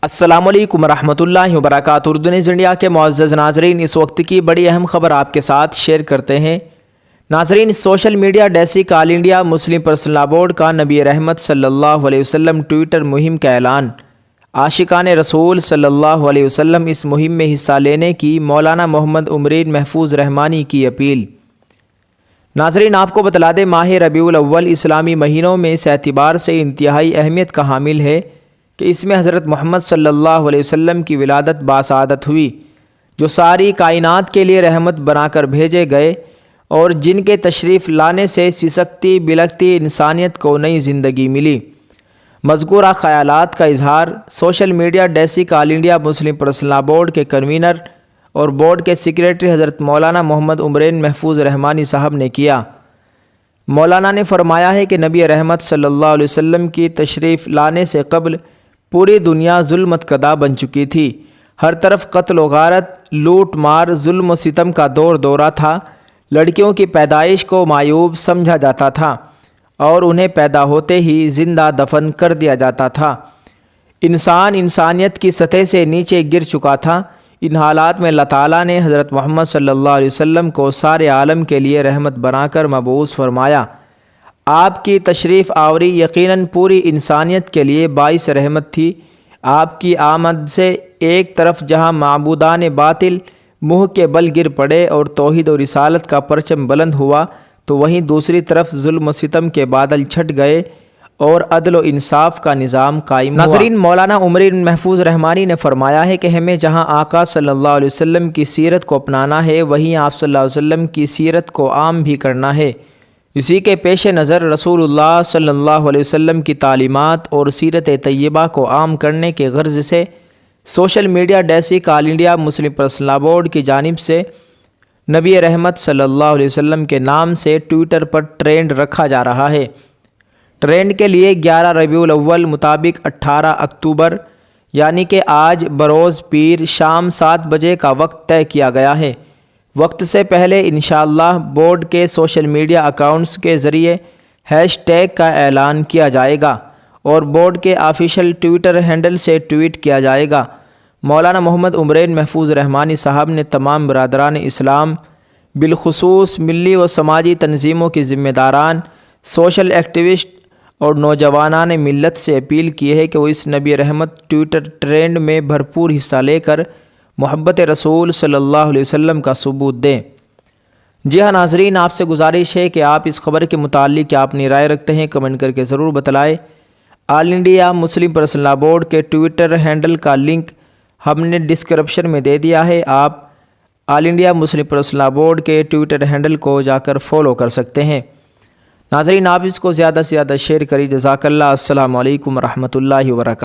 السلام علیکم ورحمۃ اللہ وبرکاتہ۔ اردو نیوز انڈیا کے معزز ناظرین، اس وقت کی بڑی اہم خبر آپ کے ساتھ شیئر کرتے ہیں۔ ناظرین، سوشل میڈیا ڈیسک آل انڈیا مسلم پرسنل لا بورڈ کا نبی رحمت صلی اللہ علیہ وسلم ٹویٹر مہم کا اعلان۔ عاشقان رسول صلی اللہ علیہ وسلم اس مہم میں حصہ لینے کی مولانا محمد عمرین محفوظ رحمانی کی اپیل۔ ناظرین، آپ کو بتلا دیں، ماہ ربیع الاول اسلامی مہینوں میں اس اعتبار سے انتہائی اہمیت کا حامل ہے کہ اس میں حضرت محمد صلی اللہ علیہ وسلم کی ولادت باسعادت ہوئی، جو ساری کائنات کے لیے رحمت بنا کر بھیجے گئے اور جن کے تشریف لانے سے سسکتی بلکتی انسانیت کو نئی زندگی ملی۔ مذکورہ خیالات کا اظہار سوشل میڈیا ڈیسک آل انڈیا مسلم پرسنل لا بورڈ کے کنوینر اور بورڈ کے سیکریٹری حضرت مولانا محمد عمرین محفوظ رحمانی صاحب نے کیا۔ مولانا نے فرمایا ہے کہ نبی رحمت صلی اللہ علیہ وسلم کی تشریف لانے سے قبل پوری دنیا ظلمت کدا بن چکی تھی۔ ہر طرف قتل و غارت، لوٹ مار، ظلم و ستم کا دورہ تھا۔ لڑکیوں کی پیدائش کو معیوب سمجھا جاتا تھا اور انہیں پیدا ہوتے ہی زندہ دفن کر دیا جاتا تھا۔ انسانیت کی سطح سے نیچے گر چکا تھا۔ ان حالات میں اللہ تعالیٰ نے حضرت محمد صلی اللہ علیہ وسلم کو سارے عالم کے لیے رحمت بنا کر مبعوث فرمایا۔ آپ کی تشریف آوری یقیناً پوری انسانیت کے لیے باعث رحمت تھی۔ آپ کی آمد سے ایک طرف جہاں معبودان باطل منہ کے بل گر پڑے اور توحید و رسالت کا پرچم بلند ہوا، تو وہیں دوسری طرف ظلم و ستم کے بادل چھٹ گئے اور عدل و انصاف کا نظام قائم ہوا۔ ناظرین، مولانا عمرین محفوظ رحمانی نے فرمایا ہے کہ ہمیں جہاں آقا صلی اللہ علیہ وسلم کی سیرت کو اپنانا ہے، وہیں آپ صلی اللہ علیہ وسلم کی سیرت کو عام بھی کرنا ہے۔ اسی کے پیش نظر رسول اللہ صلی اللہ علیہ وسلم کی تعلیمات اور سیرت طیبہ کو عام کرنے کے غرض سے سوشل میڈیا ڈیسک آل انڈیا مسلم پرسنل لا بورڈ کی جانب سے نبی رحمت صلی اللہ علیہ وسلم کے نام سے ٹویٹر پر ٹرینڈ رکھا جا رہا ہے۔ ٹرینڈ کے لیے 11 ربیع الاول مطابق 18 اکتوبر یعنی کہ آج بروز پیر شام 7 بجے کا وقت طے کیا گیا ہے۔ وقت سے پہلے انشاءاللہ بورڈ کے سوشل میڈیا اکاؤنٹس کے ذریعے ہیش ٹیگ کا اعلان کیا جائے گا اور بورڈ کے آفیشیل ٹویٹر ہینڈل سے ٹویٹ کیا جائے گا۔ مولانا محمد عمرین محفوظ رحمانی صاحب نے تمام برادران اسلام، بالخصوص ملی و سماجی تنظیموں کی ذمہ داران، سوشل ایکٹیوسٹ اور نوجوانان ملت سے اپیل کی ہے کہ وہ اس نبی رحمت ٹویٹر ٹرینڈ میں بھرپور حصہ لے کر محبت رسول صلی اللہ علیہ وسلم کا ثبوت دیں۔ جی ہاں ناظرین، آپ سے گزارش ہے کہ آپ اس خبر کے متعلق کیا اپنی رائے رکھتے ہیں، کمنٹ کر کے ضرور بتلائیں۔ آل انڈیا مسلم پرسنل لا بورڈ کے ٹویٹر ہینڈل کا لنک ہم نے ڈسکرپشن میں دے دیا ہے۔ آپ آل انڈیا مسلم پرسنل لا بورڈ کے ٹویٹر ہینڈل کو جا کر فالو کر سکتے ہیں۔ ناظرین، آپ اس کو زیادہ سے زیادہ شیئر کریے۔ جزاک اللہ۔ السلام علیکم ورحمۃ اللہ وبرکاتہ۔